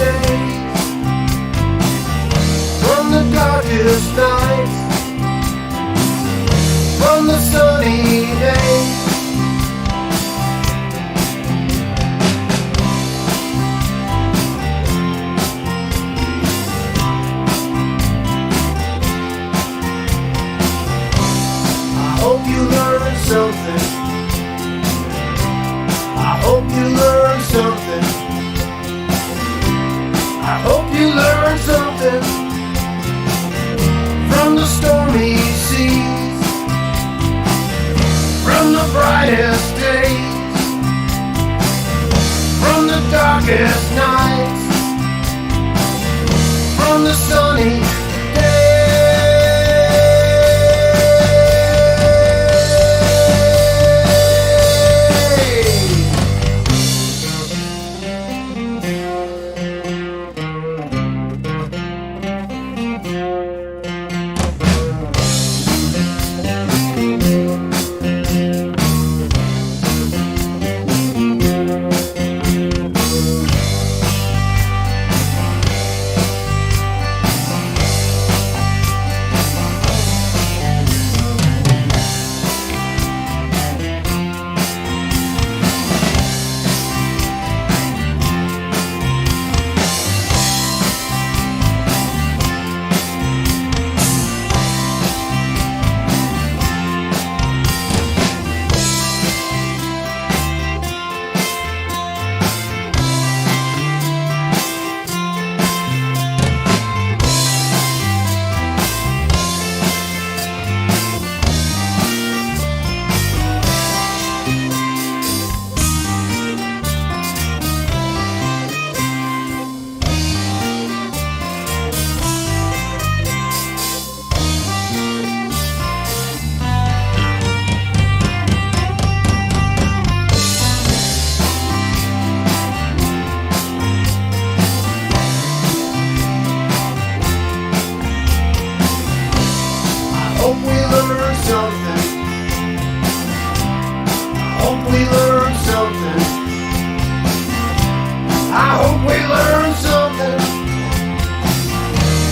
days, from the darkest nights, from the sunny days. I hope you learn something. I hope you learn something. I hope you learn something from the stormy seas, from the brightest days, from the darkest nights, from the sunny days.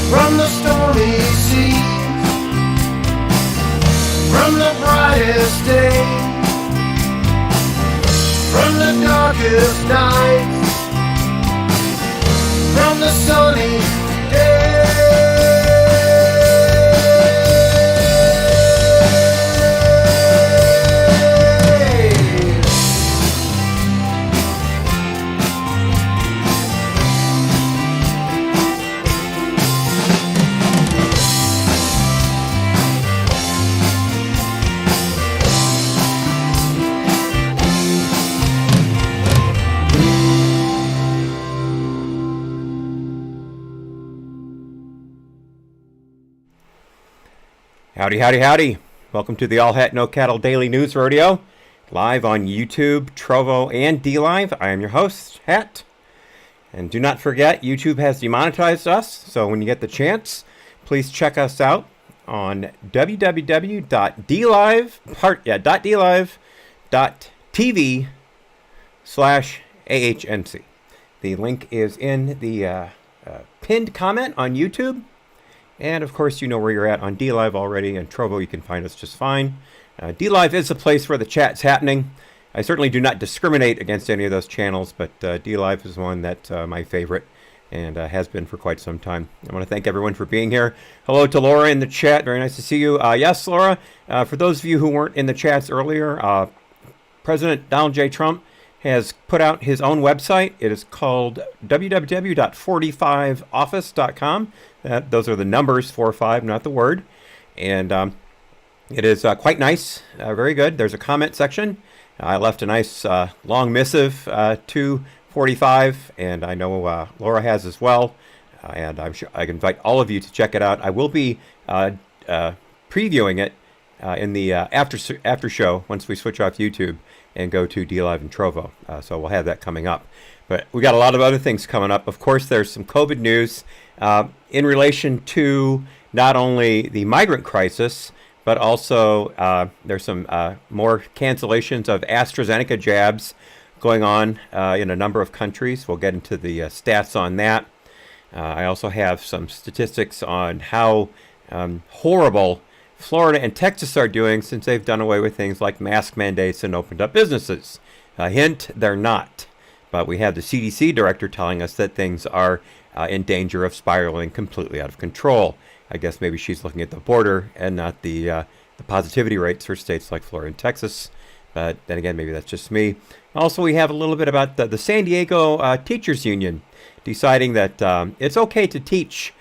From the stormy seas, from the brightest days, from the darkest nights, from the sunny days. Howdy, howdy, howdy. Welcome to the All Hat No Cattle Daily News Rodeo, live on YouTube, Trovo, and DLive. I am your host, Hat. And do not forget, YouTube has demonetized us, so when you get the chance, please check us out on www.dlive.tv/AHNC. The link is in the pinned comment on YouTube. And of course, you know where you're at on DLive already, and Trovo, you can find us just fine. DLive is the place where the chat's happening. I certainly do not discriminate against any of those channels, but DLive is one that's my favorite and has been for quite some time. I want to thank everyone for being here. Hello to Laura in the chat. Very nice to see you. Yes, Laura, for those of you who weren't in the chats earlier, President Donald J. Trump has put out his own website. It is called www.45office.com. Those are the numbers, 45, not the word. And it is quite nice, very good. There's a comment section. I left a nice long missive to 45, and I know Laura has as well. And I'm sure I can invite all of you to check it out. I will be previewing it in the after show once we switch off YouTube and go to DLive and Trovo. So we'll have that coming up. But we got a lot of other things coming up. Of course, there's some COVID news in relation to not only the migrant crisis, but also there's some more cancellations of AstraZeneca jabs going on in a number of countries. We'll get into the stats on that. I also have some statistics on how horrible Florida and Texas are doing since they've done away with things like mask mandates and opened up businesses. Hint, they're not. But we have the CDC director telling us that things are in danger of spiraling completely out of control. I guess maybe she's looking at the border and not the positivity rates for states like Florida and Texas. But then again, maybe that's just me. Also, we have a little bit about the San Diego Teachers Union deciding that it's okay to teach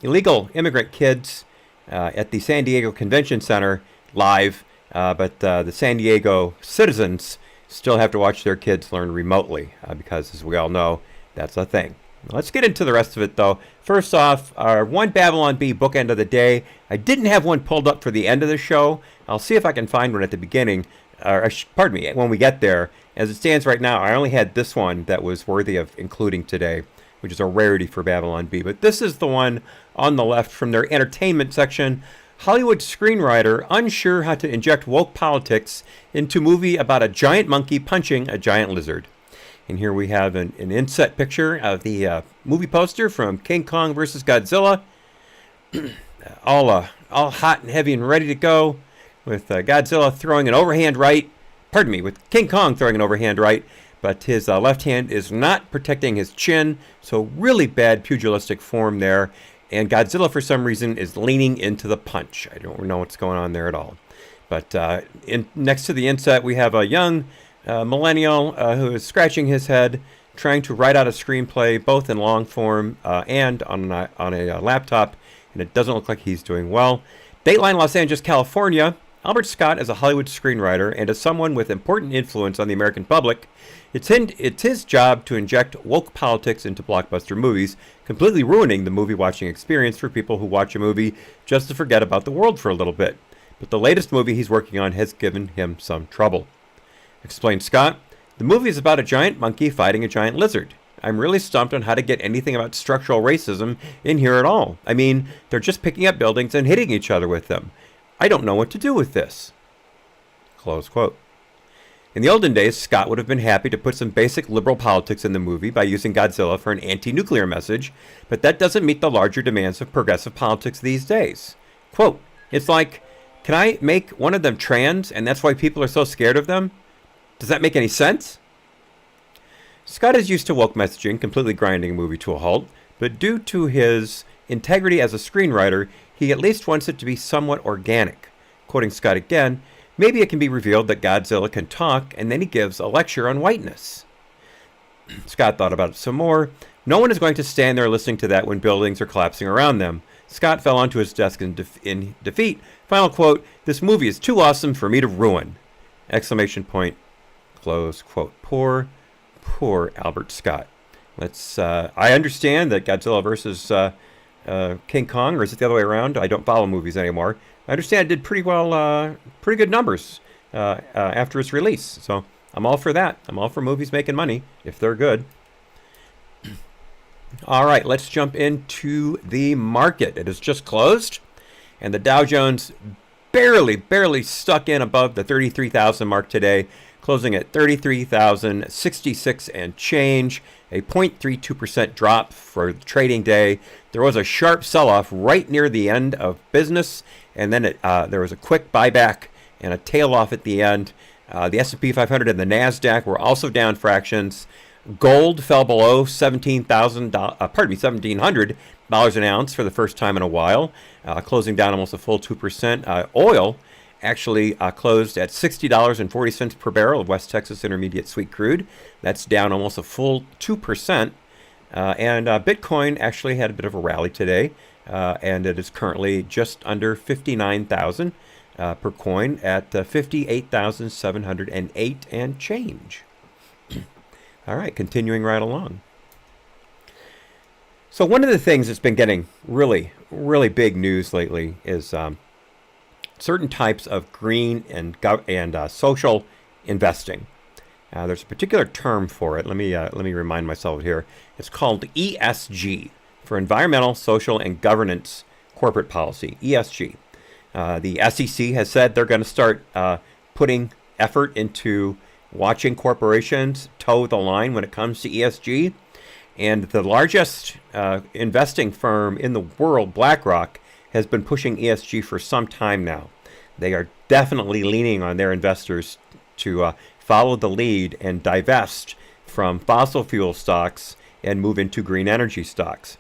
illegal immigrant kids at the San Diego Convention Center live, but the San Diego citizens still have to watch their kids learn remotely because, as we all know, that's a thing. Let's get into the rest of it, though. First off, our one Babylon Bee bookend of the day. I didn't have one pulled up for the end of the show. I'll see if I can find one at the beginning. Pardon me, when we get there. As it stands right now, I only had this one that was worthy of including today, which is a rarity for Babylon Bee. But this is the one on the left from their entertainment section. Hollywood screenwriter unsure how to inject woke politics into movie about a giant monkey punching a giant lizard. And here we have an inset picture of the movie poster from King Kong versus Godzilla. all hot and heavy and ready to go, with Godzilla throwing an overhand right. Pardon me, with King Kong throwing an overhand right, but his left hand is not protecting his chin, so really bad pugilistic form there. And Godzilla, for some reason, is leaning into the punch. I don't know what's going on there at all. But next to the inset, we have a young millennial who is scratching his head, trying to write out a screenplay, both in long form and on a laptop, and it doesn't look like he's doing well. Dateline Los Angeles, California. Albert Scott is a Hollywood screenwriter and as someone with important influence on the American public, it's his job to inject woke politics into blockbuster movies, completely ruining the movie-watching experience for people who watch a movie just to forget about the world for a little bit. But the latest movie he's working on has given him some trouble. Explained Scott, the movie is about a giant monkey fighting a giant lizard. I'm really stumped on how to get anything about structural racism in here at all. I mean, they're just picking up buildings and hitting each other with them. I don't know what to do with this. Close quote. In the olden days, Scott would have been happy to put some basic liberal politics in the movie by using Godzilla for an anti-nuclear message, but that doesn't meet the larger demands of progressive politics these days. Quote, it's like, can I make one of them trans and that's why people are so scared of them? Does that make any sense? Scott is used to woke messaging, completely grinding a movie to a halt, but due to his integrity as a screenwriter, he at least wants it to be somewhat organic. Quoting Scott again, maybe it can be revealed that Godzilla can talk, and then he gives a lecture on whiteness. Scott thought about it some more. No one is going to stand there listening to that when buildings are collapsing around them. Scott fell onto his desk in defeat. Final quote, this movie is too awesome for me to ruin! Exclamation point. Close quote. Poor Albert Scott. I understand that Godzilla versus King Kong, or is it the other way around? I don't follow movies anymore. I understand it did pretty well, pretty good numbers after its release. So I'm all for that. I'm all for movies making money if they're good. All right, let's jump into the market. It has just closed, and the Dow Jones barely stuck in above the 33,000 mark today, closing at 33,066 and change, a 0.32% drop for the trading day. There was a sharp sell-off right near the end of business, and then there was a quick buyback and a tail off at the end. The S&P 500 and the NASDAQ were also down fractions. Gold fell below $1,700 an ounce for the first time in a while, closing down almost a full 2%. Oil actually closed at $60.40 per barrel of West Texas Intermediate Sweet Crude. That's down almost a full 2%. And Bitcoin actually had a bit of a rally today, and it is currently just under 59,000 per coin at 58,708 and change. All right, continuing right along. So one of the things that's been getting really big news lately is certain types of green and social investing. There's a particular term for it. Let me remind myself here. It's called ESG, for Environmental, Social, and Governance Corporate Policy, ESG. The SEC has said they're going to start putting effort into watching corporations toe the line when it comes to ESG. And the largest investing firm in the world, BlackRock, has been pushing ESG for some time now. They are definitely leaning on their investors to follow the lead and divest from fossil fuel stocks and move into green energy stocks.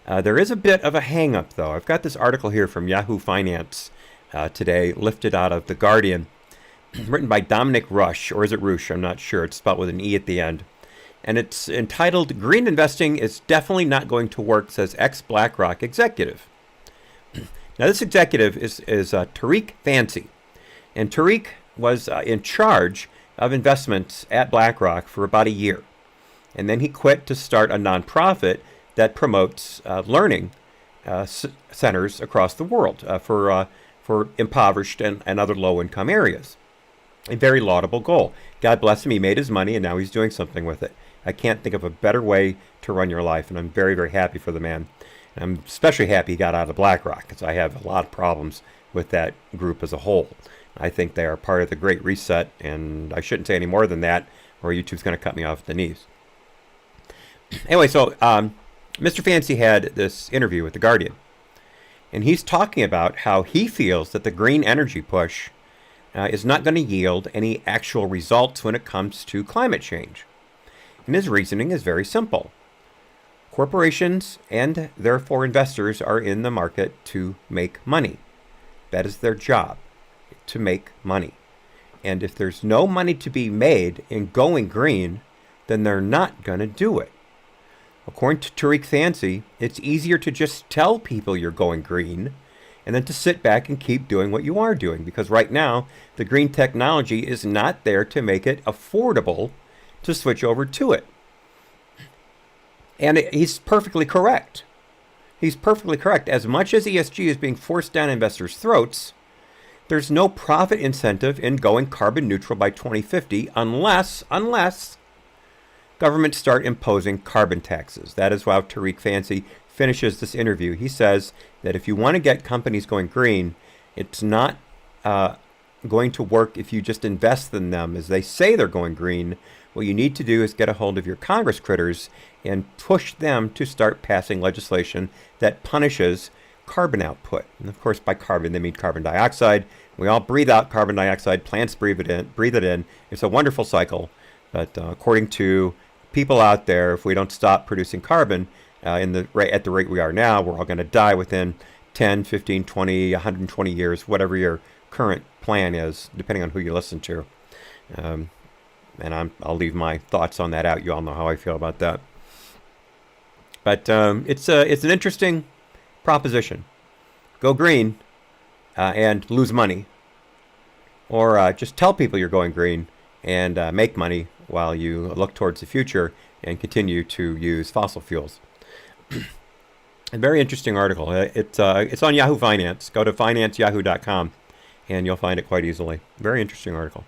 There is a bit of a hang-up, though. I've got this article here from Yahoo Finance today, lifted out of The Guardian, written by Dominic Rush, or is it Rush? I'm not sure. It's spelled with an E at the end. And it's entitled, Green Investing is Definitely Not Going to Work, says ex-BlackRock executive. Now, this executive is Tariq Fancy. And Tariq was in charge of investments at BlackRock for about a year. And then he quit to start a nonprofit that promotes learning centers across the world for impoverished and other low-income areas. A very laudable goal. God bless him. He made his money, and now he's doing something with it. I can't think of a better way to run your life, and I'm very, very happy for the man. And I'm especially happy he got out of BlackRock, because I have a lot of problems with that group as a whole. I think they are part of the Great Reset, and I shouldn't say any more than that, or YouTube's going to cut me off at the knees. Anyway, so Mr. Fancy had this interview with The Guardian, and he's talking about how he feels that the green energy push is not going to yield any actual results when it comes to climate change. And his reasoning is very simple. Corporations and therefore investors are in the market to make money. That is their job, to make money. And if there's no money to be made in going green, then they're not going to do it. According to Tariq Fancy, it's easier to just tell people you're going green and then to sit back and keep doing what you are doing, because right now the green technology is not there to make it affordable to switch over to it. And he's perfectly correct. He's perfectly correct. As much as ESG is being forced down investors' throats, there's no profit incentive in going carbon neutral by 2050 unless governments start imposing carbon taxes. That is how Tariq Fancy finishes this interview. He says that if you want to get companies going green, it's not going to work if you just invest in them as they say they're going green. What you need to do is get a hold of your Congress critters and push them to start passing legislation that punishes carbon output. And of course, by carbon, they mean carbon dioxide. We all breathe out carbon dioxide. Plants breathe it in. It's a wonderful cycle. But according to people out there, if we don't stop producing carbon at the rate we are now, we're all going to die within 10, 15, 20, 120 years, whatever your current plan is, depending on who you listen to. And I'll leave my thoughts on that out. You all know how I feel about that. But it's an interesting proposition. Go green and lose money. Or just tell people you're going green and make money while you look towards the future and continue to use fossil fuels. A very interesting article. It's on Yahoo Finance. Go to financeyahoo.com and you'll find it quite easily. Very interesting article.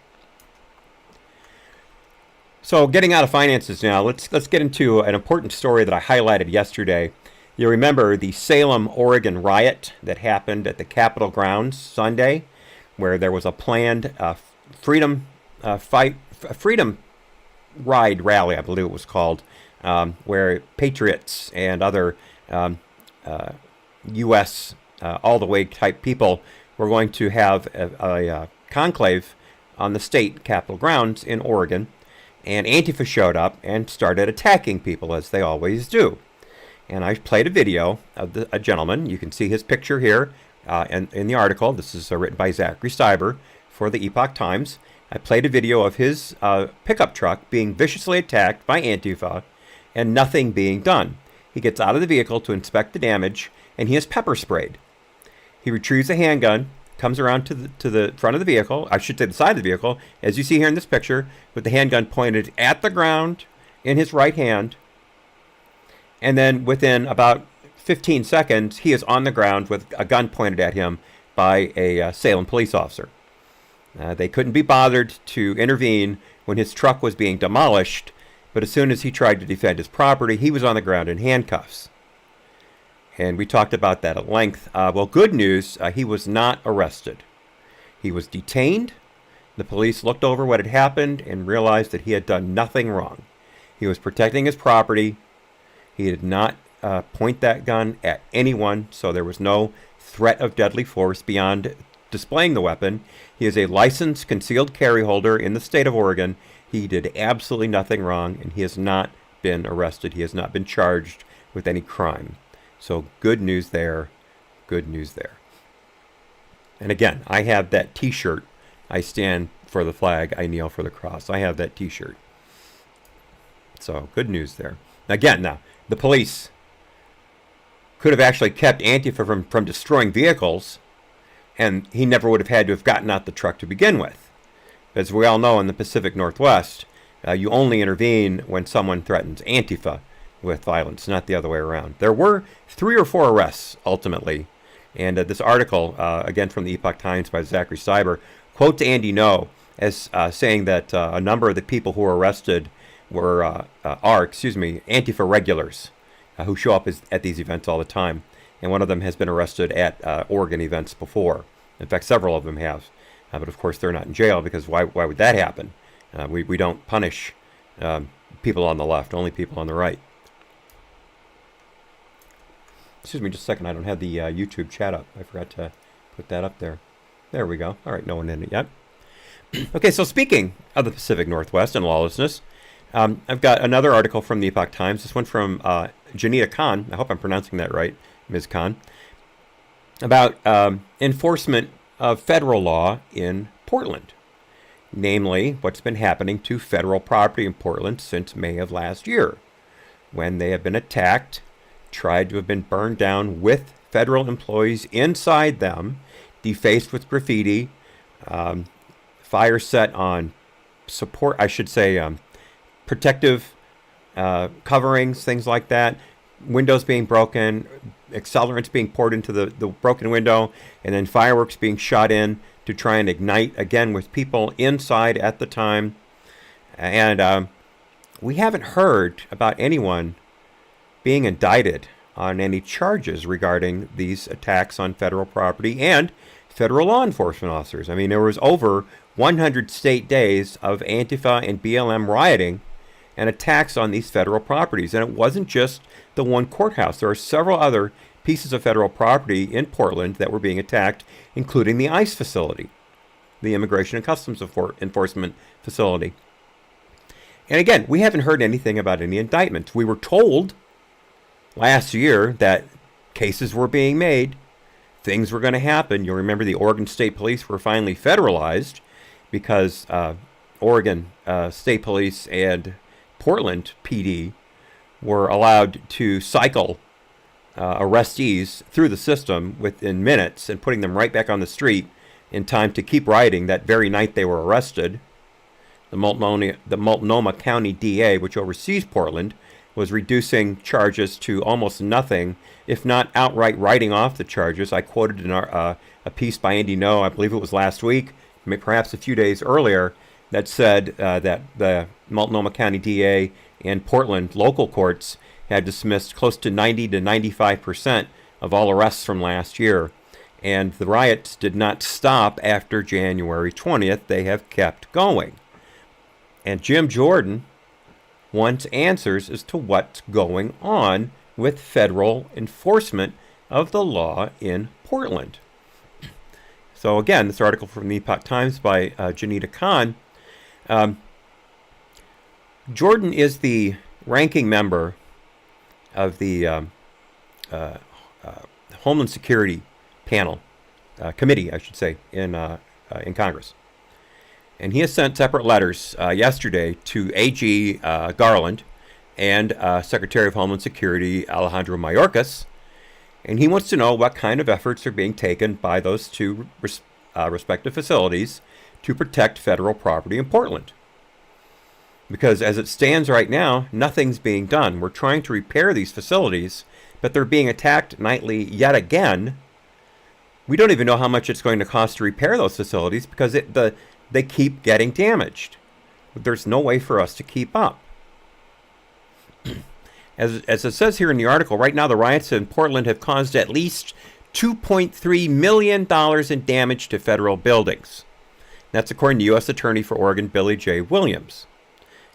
So getting out of finances now, let's get into an important story that I highlighted yesterday. You remember the Salem, Oregon riot that happened at the Capitol grounds Sunday, where there was a planned freedom ride rally, I believe it was called, where patriots and other U.S. all the way type people were going to have a conclave on the state Capitol grounds in Oregon. And Antifa showed up and started attacking people, as they always do. And I played a video of a gentleman. You can see his picture here in the article. This is written by Zachary Steiber for the Epoch Times. I played a video of his pickup truck being viciously attacked by Antifa and nothing being done. He gets out of the vehicle to inspect the damage, and he is pepper sprayed. He retrieves a handgun, comes around to the front of the vehicle, I should say the side of the vehicle, as you see here in this picture, with the handgun pointed at the ground in his right hand. And then within about 15 seconds, he is on the ground with a gun pointed at him by a Salem police officer. They couldn't be bothered to intervene when his truck was being demolished, but as soon as he tried to defend his property, he was on the ground in handcuffs. And we talked about that at length. Well, good news, he was not arrested. He was detained, The police looked over what had happened and realized that he had done nothing wrong. He was protecting his property. He did not point that gun at anyone, so there was no threat of deadly force beyond displaying the weapon. He is a licensed concealed carry holder in the state of Oregon. He did absolutely nothing wrong, and he has not been arrested. He has not been charged with any crime. So good news there. Good news there. And again, I have that T-shirt. I stand for the flag. I kneel for the cross. I have that T-shirt. So good news there. Again, now, the police could have actually kept Antifa from destroying vehicles, and he never would have had to have gotten out the truck to begin with. As we all know, in the Pacific Northwest, you only intervene when someone threatens Antifa with violence, not the other way around. There were 3 or 4 arrests, ultimately. And this article, again from the Epoch Times by Zachary Cyber, quotes Andy Ngo as saying that a number of the people who were arrested are Antifa regulars who show up at these events all the time. And one of them has been arrested at Oregon events before. In fact, several of them have. But of course, they're not in jail because why would that happen? We don't punish people on the left, only people on the right. Excuse me just a second. I don't have the YouTube chat up. I forgot to put that up there. There we go. All right, no one in it yet. Okay, so speaking of the Pacific Northwest and lawlessness, I've got another article from the Epoch Times. This one from Janita Khan. I hope I'm pronouncing that right, Ms. Khan, about enforcement of federal law in Portland, namely what's been happening to federal property in Portland since May of last year, when they have been attacked, tried to have been burned down with federal employees inside them, defaced with graffiti, fire set on protective coverings, things like that, windows being broken, accelerants being poured into the broken window, and then fireworks being shot in to try and ignite, again, with people inside at the time. And we haven't heard about anyone being indicted on any charges regarding these attacks on federal property and federal law enforcement officers. I mean, there was over 100 state days of Antifa and BLM rioting and attacks on these federal properties. And it wasn't just the one courthouse. There are several other pieces of federal property in Portland that were being attacked, including the ICE facility, the Immigration and Customs Enforcement facility. And again, we haven't heard anything about any indictments. We were told last year that cases were being made, things were going to happen. You'll remember the Oregon State Police were finally federalized because Oregon State Police and Portland PD were allowed to cycle arrestees through the system within minutes and putting them right back on the street in time to keep rioting that very night they were arrested. The Multnomah County DA, which oversees Portland, was reducing charges to almost nothing, if not outright writing off the charges. I quoted in a piece by Andy Ngo, I believe it was last week, perhaps a few days earlier, that said that the Multnomah County DA and Portland local courts had dismissed close to 90 to 95% of all arrests from last year. And the riots did not stop after January 20th. They have kept going. And Jim Jordan wants answers as to what's going on with federal enforcement of the law in Portland. So again, this article from the Epoch Times by Janita Khan. Jordan is the ranking member of the Homeland Security panel, committee, I should say, in Congress. And he has sent separate letters yesterday to AG Garland and Secretary of Homeland Security Alejandro Mayorkas. And he wants to know what kind of efforts are being taken by those two respective facilities to protect federal property in Portland. Because as it stands right now, nothing's being done. We're trying to repair these facilities, but they're being attacked nightly yet again. We don't even know how much it's going to cost to repair those facilities because they keep getting damaged. There's no way for us to keep up. As it says here in the article, right now the riots in Portland have caused at least $2.3 million in damage to federal buildings. That's according to U.S. Attorney for Oregon Billy J. Williams.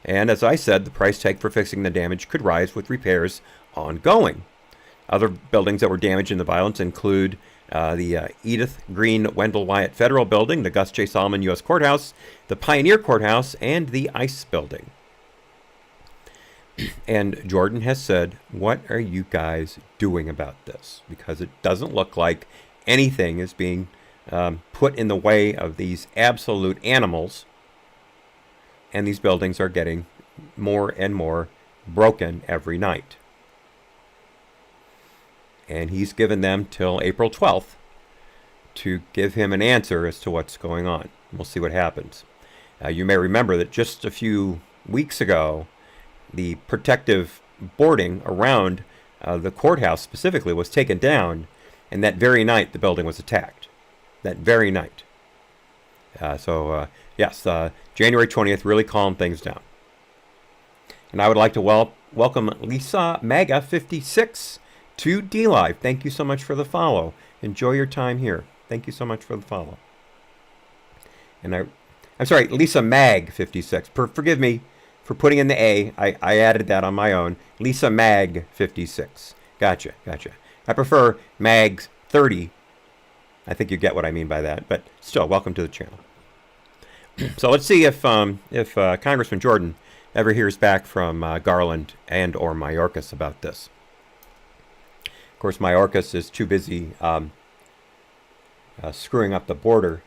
And as I said, the price tag for fixing the damage could rise with repairs ongoing. Other buildings that were damaged in the violence include the Edith Green Wendell Wyatt Federal Building, the Gus J. Solomon U.S. Courthouse, the Pioneer Courthouse, and the ICE Building. And Jordan has said, what are you guys doing about this? Because it doesn't look like anything is being put in the way of these absolute animals. And these buildings are getting more and more broken every night. And he's given them till April 12th to give him an answer as to what's going on. We'll see what happens. You may remember that just a few weeks ago, the protective boarding around the courthouse specifically was taken down, and that very night the building was attacked. That very night. Yes, January 20th really calmed things down. And I would like to welcome Lisa Maga 56 to DLive. Thank you so much for the follow. Enjoy your time here. Thank you so much for the follow. And I'm sorry, Lisa Mag 56. Forgive me for putting in the A. I added that on my own. Lisa Mag 56. Gotcha. I prefer Mag 30. I think you get what I mean by that. But still, welcome to the channel. So let's see if Congressman Jordan ever hears back from Garland and or Mayorkas about this. Of course, Mayorkas is too busy screwing up the border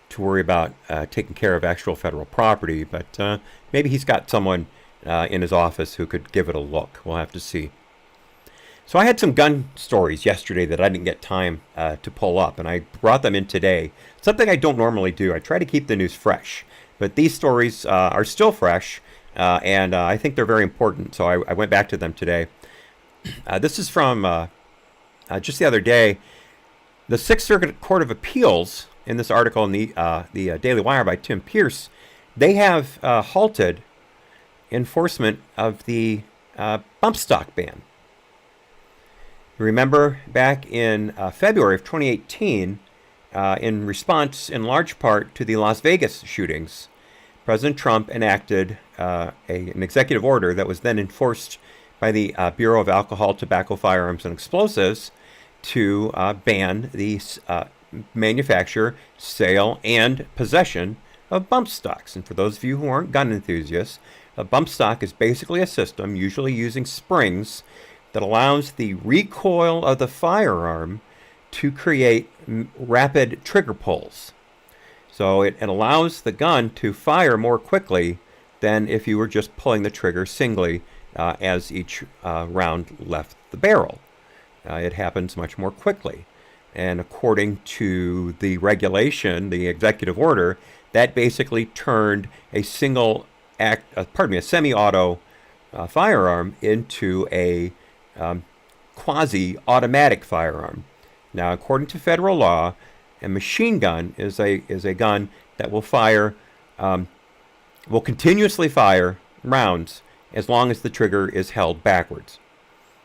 to worry about taking care of actual federal property, but maybe he's got someone in his office who could give it a look. We'll have to see. So I had some gun stories yesterday that I didn't get time to pull up, and I brought them in today. Something I don't normally do. I try to keep the news fresh, but these stories are still fresh, and I think they're very important, so I went back to them today. This is from just the other day. The Sixth Circuit Court of Appeals, in this article in the Daily Wire by Tim Pierce, they have halted enforcement of the bump stock ban. Remember back in February of 2018, in response in large part to the Las Vegas shootings, President Trump enacted an executive order that was then enforced by the Bureau of Alcohol, Tobacco, Firearms, and Explosives to ban the manufacture, sale, and possession of bump stocks. And for those of you who aren't gun enthusiasts, a bump stock is basically a system, usually using springs, that allows the recoil of the firearm to create rapid trigger pulls. So it allows the gun to fire more quickly than if you were just pulling the trigger singly as each round left the barrel. It happens much more quickly. And according to the regulation, the executive order, that basically turned a semi-auto firearm into a quasi-automatic firearm. Now, according to federal law, a machine gun is a gun that will continuously fire rounds as long as the trigger is held backwards.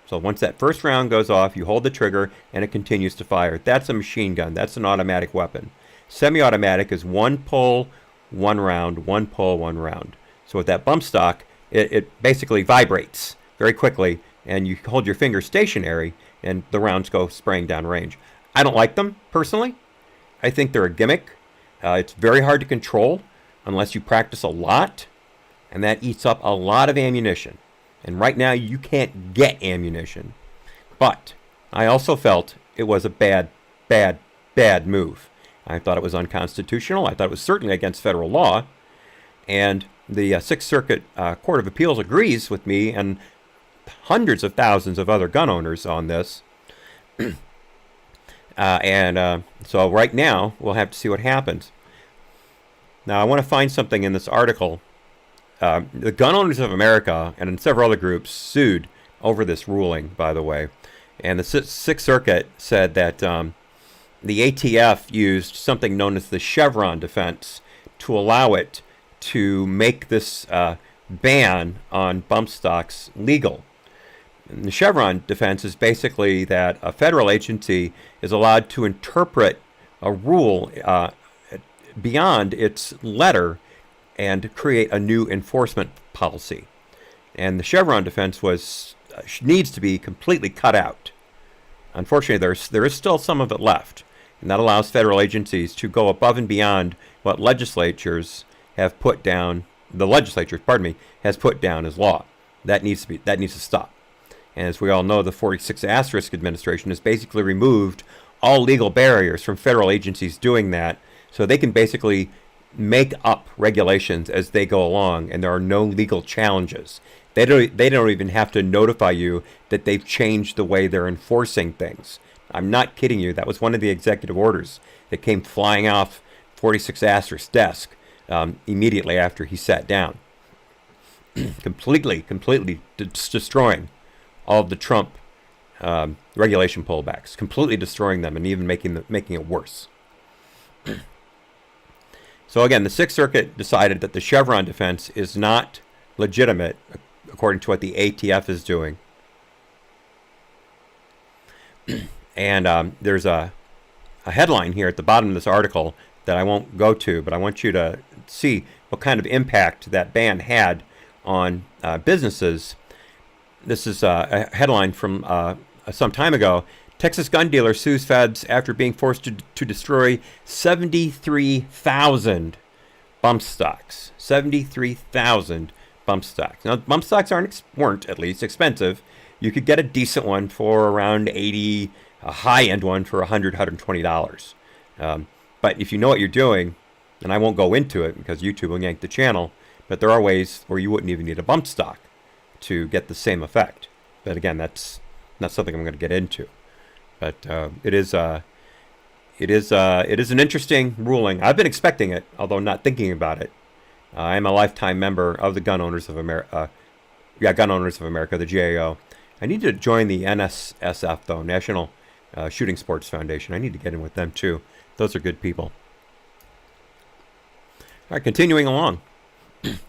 So once that first round goes off, you hold the trigger and it continues to fire. That's a machine gun. That's an automatic weapon. Semi-automatic is one pull, one round, one pull, one round. So with that bump stock, it basically vibrates very quickly, and you hold your finger stationary and the rounds go spraying down range. I don't like them personally. I think they're a gimmick. It's very hard to control unless you practice a lot, and that eats up a lot of ammunition. And right now you can't get ammunition. But I also felt it was a bad move. I thought it was unconstitutional. I thought it was certainly against federal law. And the Sixth Circuit Court of Appeals agrees with me and hundreds of thousands of other gun owners on this. So right now we'll have to see what happens. Now I want to find something in this article. The Gun Owners of America and several other groups sued over this ruling, by the way. And the Sixth Circuit said that the ATF used something known as the Chevron defense to allow it to make this ban on bump stocks legal. And the Chevron defense is basically that a federal agency is allowed to interpret a rule beyond its letter and create a new enforcement policy. And the Chevron defense needs to be completely cut out. Unfortunately, there is still some of it left, and that allows federal agencies to go above and beyond what the legislature has put down as law. That needs to stop. And as we all know, the 46 asterisk administration has basically removed all legal barriers from federal agencies doing that, so they can basically make up regulations as they go along, and there are no legal challenges. They don't even have to notify you that they've changed the way they're enforcing things. I'm not kidding you. That was one of the executive orders that came flying off 46 asterisk's desk immediately after he sat down. completely destroying all of the Trump regulation pullbacks, completely destroying them and even making it worse. So again, the Sixth Circuit decided that the Chevron defense is not legitimate according to what the ATF is doing. And there's a headline here at the bottom of this article that I won't go to, but I want you to see what kind of impact that ban had on businesses. This is a headline from some time ago. Texas gun dealer sues feds after being forced to destroy 73,000 bump stocks. 73,000 bump stocks. Now, bump stocks weren't at least expensive. You could get a decent one for around $80, a high-end one for $100, $120. But if you know what you're doing, and I won't go into it because YouTube will yank the channel, but there are ways where you wouldn't even need a bump stock to get the same effect. But again, that's not something I'm going to get into. But it is an interesting ruling. I've been expecting it, although not thinking about it. I am a lifetime member of the Gun Owners of America, the GAO. I need to join the NSSF, though, National Shooting Sports Foundation. I need to get in with them, too. Those are good people. All right, continuing along.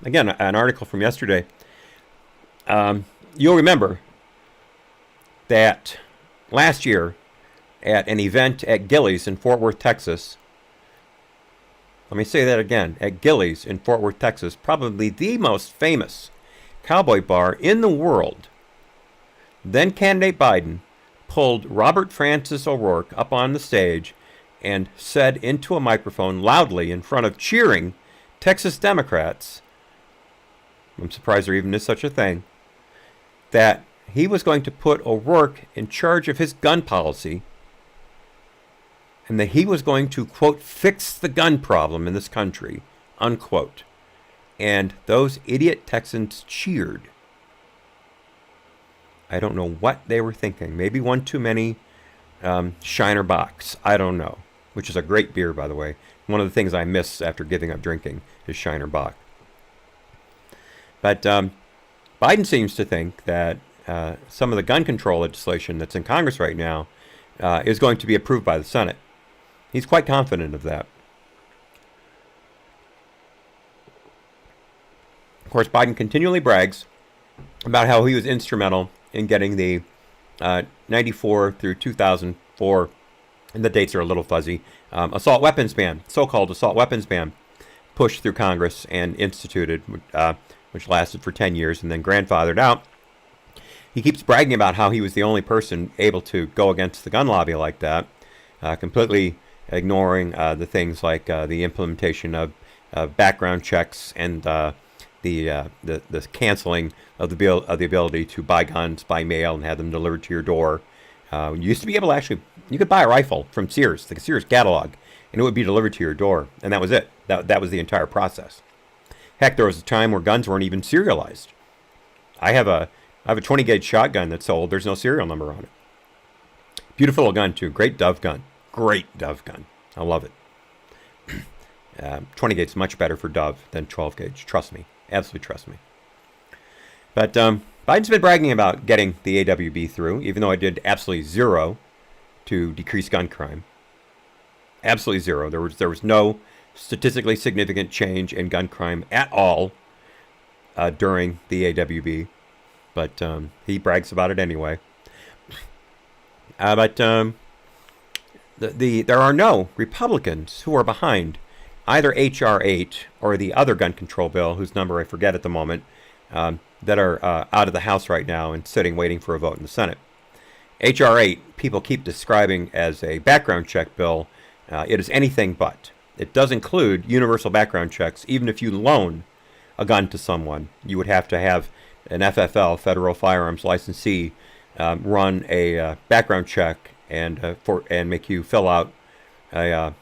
Again, an article from yesterday. You'll remember that last year at an event at Gilley's in Fort Worth, Texas. Let me say that again. At Gilley's in Fort Worth, Texas, probably the most famous cowboy bar in the world. Then candidate Biden pulled Robert Francis O'Rourke up on the stage and said into a microphone loudly in front of cheering Texas Democrats, I'm surprised there even is such a thing, that he was going to put O'Rourke in charge of his gun policy and that he was going to, quote, fix the gun problem in this country, unquote. And those idiot Texans cheered. I don't know what they were thinking. Maybe one too many Shiner Bocks. I don't know. Which is a great beer, by the way. One of the things I miss after giving up drinking is Shiner Bock. But Biden seems to think that some of the gun control legislation that's in Congress right now is going to be approved by the Senate. He's quite confident of that. Of course, Biden continually brags about how he was instrumental in getting the 94 through 2004, and the dates are a little fuzzy, assault weapons ban, so-called assault weapons ban, pushed through Congress and instituted, which lasted for 10 years and then grandfathered out. He keeps bragging about how he was the only person able to go against the gun lobby like that, completely ignoring the things like the implementation of background checks and the canceling of the ability to buy guns by mail and have them delivered to your door. You used to be able to you could buy a rifle from Sears, the Sears catalog, and it would be delivered to your door, and that was it. That was the entire process. Heck, there was a time where guns weren't even serialized. I have a 20 gauge shotgun that's sold. There's no serial number on it. Beautiful gun too. Great Dove gun. Great Dove gun. I love it. 20 gauge is much better for Dove than 12 gauge. Trust me. Absolutely trust me. But Biden's been bragging about getting the AWB through, even though it did absolutely zero to decrease gun crime. Absolutely zero. There was no statistically significant change in gun crime at all during the AWB, but he brags about it anyway. But there are no Republicans who are behind either H.R. 8 or the other gun control bill, whose number I forget at the moment, that are out of the House right now and sitting waiting for a vote in the Senate. H.R. 8, people keep describing as a background check bill. It is anything but. It does include universal background checks. Even if you loan a gun to someone, you would have to have an FFL, Federal Firearms Licensee, run a background check and make you fill out a.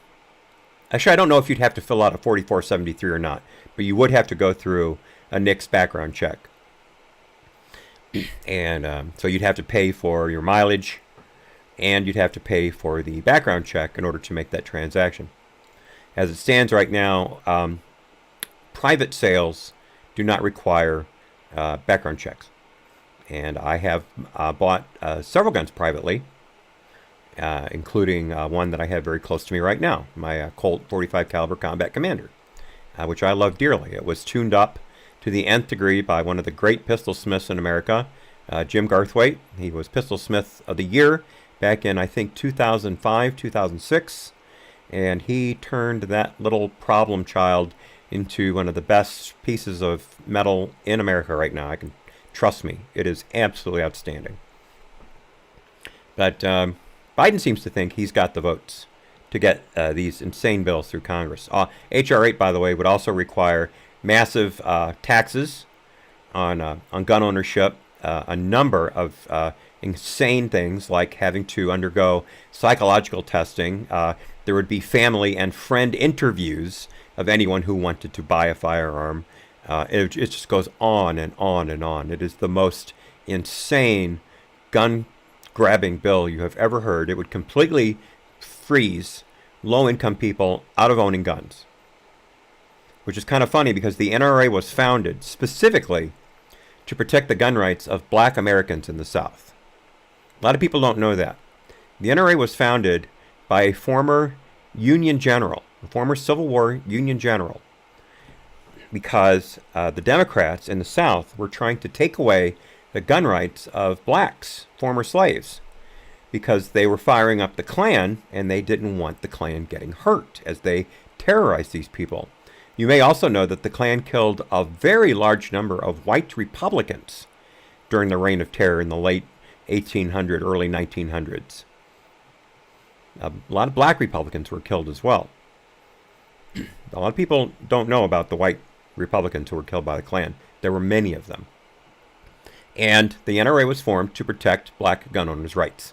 Actually, I don't know if you'd have to fill out a 4473 or not, but you would have to go through a NICS background check. And so you'd have to pay for your mileage, and you'd have to pay for the background check in order to make that transaction. As it stands right now, private sales do not require background checks. And I have bought several guns privately, including one that I have very close to me right now, my Colt 45 caliber Combat Commander, which I love dearly. It was tuned up to the nth degree by one of the great pistol smiths in America, Jim Garthwaite. He was Pistol Smith of the Year back in, I think, 2005, 2006. And he turned that little problem child into one of the best pieces of metal in America right now. Trust me, it is absolutely outstanding. But Biden seems to think he's got the votes to get these insane bills through Congress. H.R. 8, by the way, would also require massive taxes on gun ownership, a number of insane things like having to undergo psychological testing. There would be family and friend interviews of anyone who wanted to buy a firearm. It just goes on and on and on. It is the most insane gun-grabbing bill you have ever heard. It would completely freeze low-income people out of owning guns, which is kind of funny because the NRA was founded specifically to protect the gun rights of black Americans in the South. A lot of people don't know that. The NRA was founded by a former Union general, a former Civil War Union general, because the Democrats in the South were trying to take away the gun rights of blacks, former slaves, because they were firing up the Klan and they didn't want the Klan getting hurt as they terrorized these people. You may also know that the Klan killed a very large number of white Republicans during the Reign of Terror in the late 1800s, early 1900s. A lot of black Republicans were killed as well. A lot of people don't know about the white Republicans who were killed by the Klan. There were many of them. And the NRA was formed to protect black gun owners' rights.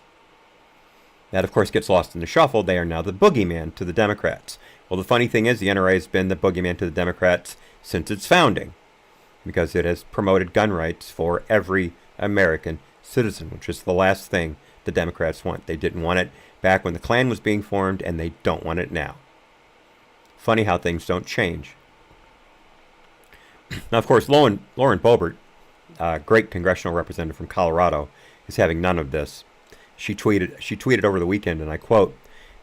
That, of course, gets lost in the shuffle. They are now the boogeyman to the Democrats. Well, the funny thing is the NRA has been the boogeyman to the Democrats since its founding, because it has promoted gun rights for every American citizen, which is the last thing the Democrats want. They didn't want it back when the Klan was being formed, and they don't want it now. Funny how things don't change. Now, of course, Lauren Boebert, great congressional representative from Colorado, is having none of this. She tweeted over the weekend, and I quote,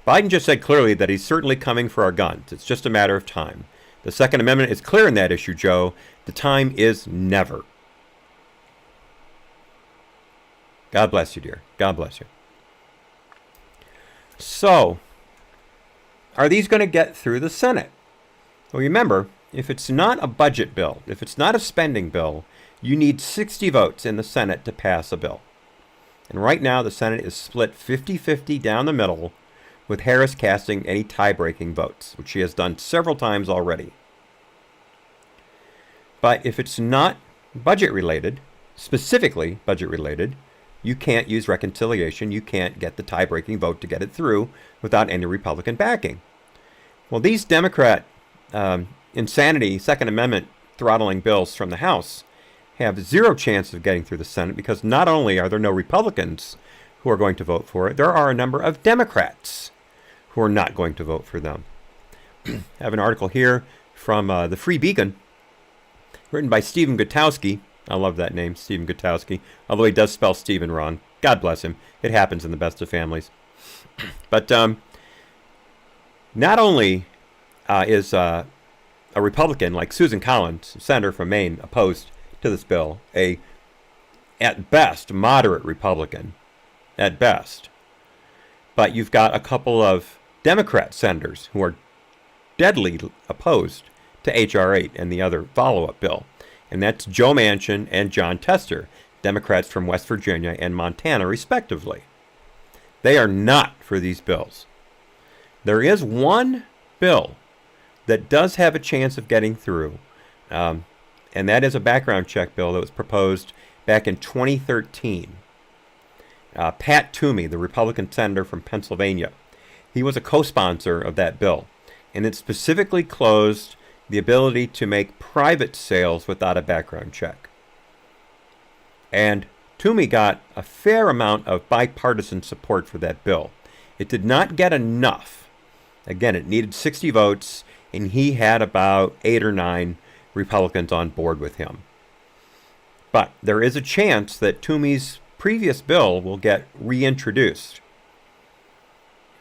"Biden just said clearly that he's certainly coming for our guns. It's just a matter of time. The Second Amendment is clear in that issue, Joe. The time is never." God bless you, dear. God bless you. So, are these going to get through the Senate? Well, remember, if it's not a budget bill, if it's not a spending bill, you need 60 votes in the Senate to pass a bill. And right now, the Senate is split 50-50 down the middle, with Harris casting any tie-breaking votes, which she has done several times already. But if it's not budget-related, specifically budget-related, you can't use reconciliation. You can't get the tie-breaking vote to get it through without any Republican backing. Well, these Democrat insanity, Second Amendment throttling bills from the House have zero chance of getting through the Senate, because not only are there no Republicans who are going to vote for it, there are a number of Democrats who are not going to vote for them. I have an article here from the Free Beacon, written by Stephen Gutowski. I love that name, Stephen Gutowski, although he does spell Stephen wrong. God bless him. It happens in the best of families. But not only is a Republican like Susan Collins, senator from Maine, opposed to this bill, at best, moderate Republican, at best. But you've got a couple of Democrat senators who are deadly opposed to H.R. 8 and the other follow-up bill. And that's Joe Manchin and John Tester, Democrats from West Virginia and Montana, respectively. They are not for these bills. There is one bill that does have a chance of getting through, and that is a background check bill that was proposed back in 2013. Pat Toomey, the Republican senator from Pennsylvania, he was a co-sponsor of that bill, and it specifically closed the ability to make private sales without a background check. And Toomey got a fair amount of bipartisan support for that bill. It did not get enough. Again, it needed 60 votes, and he had about 8 or 9 Republicans on board with him. But there is a chance that Toomey's previous bill will get reintroduced.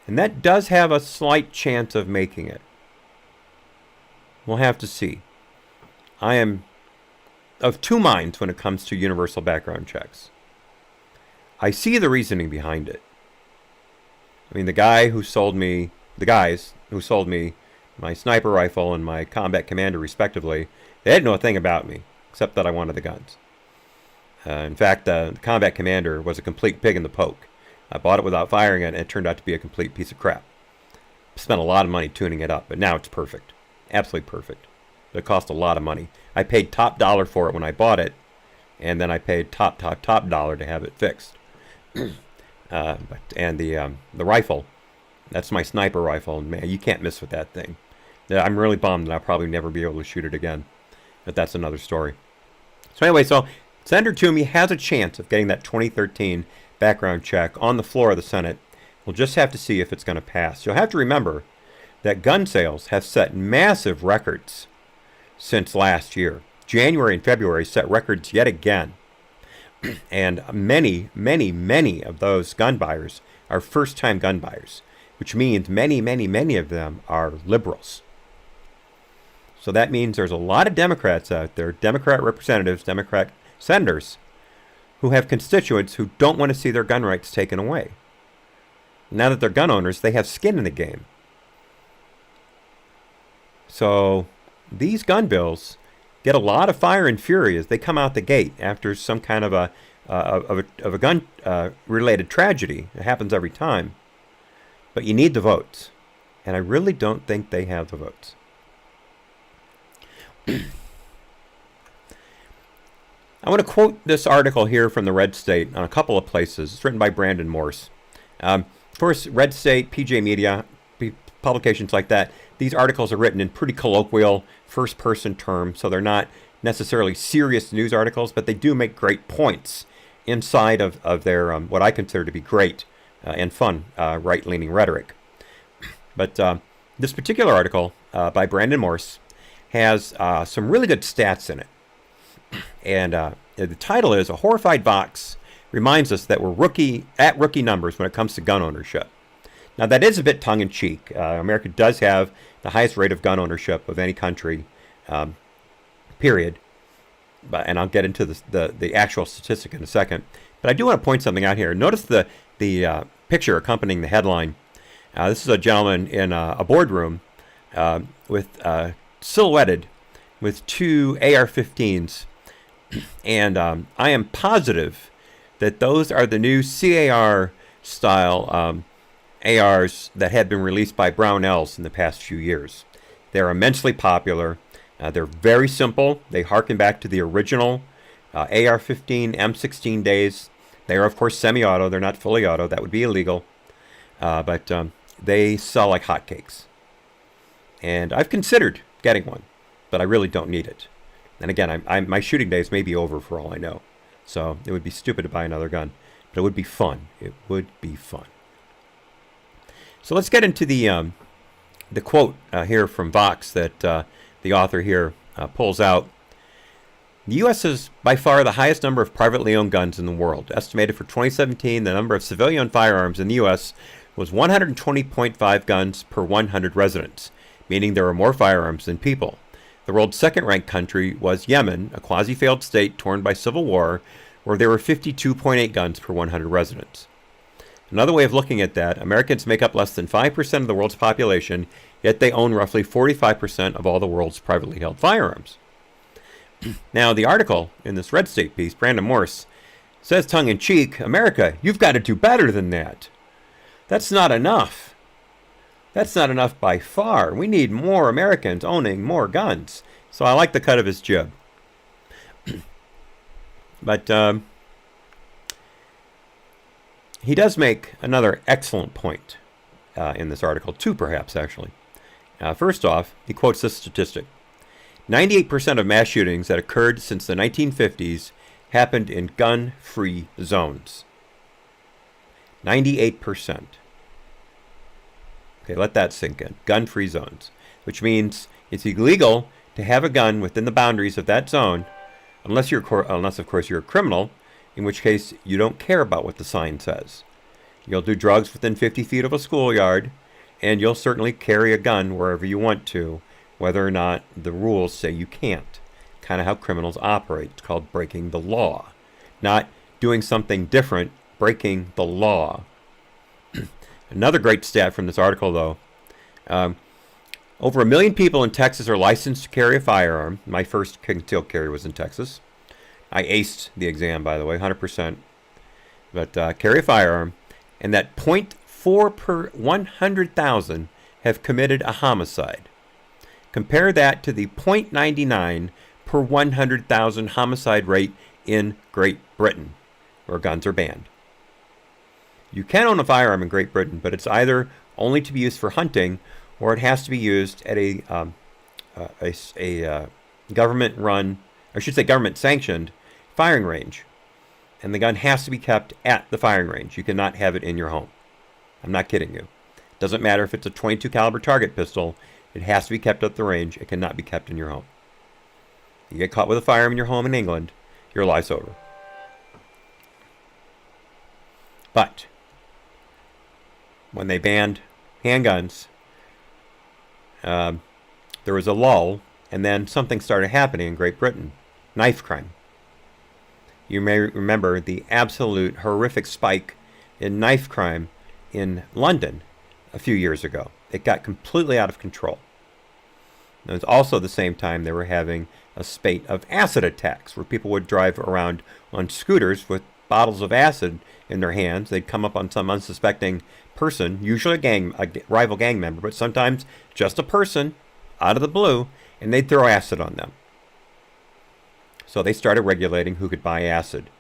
And that does have a slight chance of making it. We'll have to see. I am of two minds when it comes to universal background checks. I see the reasoning behind it. I mean, the guys who sold me my sniper rifle and my combat commander, respectively, they didn't know a thing about me, except that I wanted the guns. In fact, the combat commander was a complete pig in the poke. I bought it without firing it, and it turned out to be a complete piece of crap. Spent a lot of money tuning it up, but now it's perfect. Absolutely perfect. It cost a lot of money. I paid top dollar for it when I bought it, and then I paid top dollar to have it fixed. And the rifle, that's my sniper rifle, and man, you can't miss with that thing. I'm really bummed that I'll probably never be able to shoot it again, but that's another story. So anyway, so Senator Toomey has a chance of getting that 2013 background check on the floor of the Senate. We'll just have to see if it's going to pass. You'll have to remember that gun sales have set massive records since last year. January and February set records yet again. And many of those gun buyers are first-time gun buyers, which means many of them are liberals. So that means there's a lot of Democrats out there, Democrat representatives, Democrat senators, who have constituents who don't want to see their gun rights taken away. Now that they're gun owners, they have skin in the game. So these gun bills get a lot of fire and fury as they come out the gate after some kind of a gun related tragedy. It happens every time. But you need the votes. And I really don't think they have the votes. I want to quote this article here from the Red State on a couple of places. It's written by Brandon Morse. Of course, Red State, PJ Media, publications like that, these articles are written in pretty colloquial first-person terms, so they're not necessarily serious news articles, but they do make great points inside of their what I consider to be great and fun right-leaning rhetoric. But this particular article by Brandon Morse has some really good stats in it. And the title is, "A Horrified Vox Reminds Us That We're at rookie numbers when it comes to gun ownership." Now, that is a bit tongue-in-cheek. America does have the highest rate of gun ownership of any country, period. And I'll get into the actual statistic in a second. But I do want to point something out here. Notice the picture accompanying the headline. This is a gentleman in a boardroom with silhouetted with two AR-15s. And I am positive that those are the new CAR-style ARs that have been released by Brownells in the past few years. They're immensely popular. They're very simple. They harken back to the original AR-15 M16 days. They are, of course, semi-auto. They're not fully auto. That would be illegal. But they sell like hotcakes. And I've considered getting one, but I really don't need it. And again, my shooting days may be over for all I know. So it would be stupid to buy another gun. But it would be fun. It would be fun. So let's get into the quote here from Vox that the author here pulls out. The U.S. has by far the highest number of privately owned guns in the world. Estimated for 2017, the number of civilian firearms in the U.S. was 120.5 guns per 100 residents, meaning there are more firearms than people. The world's second-ranked country was Yemen, a quasi-failed state torn by civil war, where there were 52.8 guns per 100 residents. Another way of looking at that, Americans make up less than 5% of the world's population, yet they own roughly 45% of all the world's privately held firearms. Now, the article in this Red State piece, Brandon Morse, says tongue-in-cheek, America, you've got to do better than that. That's not enough. That's not enough by far. We need more Americans owning more guns. So I like the cut of his jib. But he does make another excellent point in this article, two perhaps, actually. First off, he quotes this statistic. 98% of mass shootings that occurred since the 1950s happened in gun-free zones. 98%. Okay, let that sink in. Gun-free zones. Which means it's illegal to have a gun within the boundaries of that zone, unless of course you're a criminal, in which case you don't care about what the sign says. You'll do drugs within 50 feet of a schoolyard, and you'll certainly carry a gun wherever you want to, whether or not the rules say you can't. Kind of how criminals operate. It's called breaking the law. Not doing something different, breaking the law. Another great stat from this article, though. Over 1 million people in Texas are licensed to carry a firearm. My first concealed carry was in Texas. I aced the exam, by the way, 100%. But carry a firearm. And that 0.4 per 100,000 have committed a homicide. Compare that to the 0.99 per 100,000 homicide rate in Great Britain, where guns are banned. You can own a firearm in Great Britain, but it's either only to be used for hunting, or it has to be used at a government-run, I should say government-sanctioned firing range. And the gun has to be kept at the firing range. You cannot have it in your home. I'm not kidding you. It doesn't matter if it's a .22 caliber target pistol. It has to be kept at the range. It cannot be kept in your home. You get caught with a firearm in your home in England, your life's over. But when they banned handguns, there was a lull, and then something started happening in Great Britain. Knife crime. You may remember the absolute horrific spike in knife crime in London a few years ago. It got completely out of control. It was also the same time they were having a spate of acid attacks, where people would drive around on scooters with bottles of acid in their hands. They'd come up on some unsuspecting person, usually a rival gang member, but sometimes just a person out of the blue, and they'd throw acid on them. So they started regulating who could buy acid.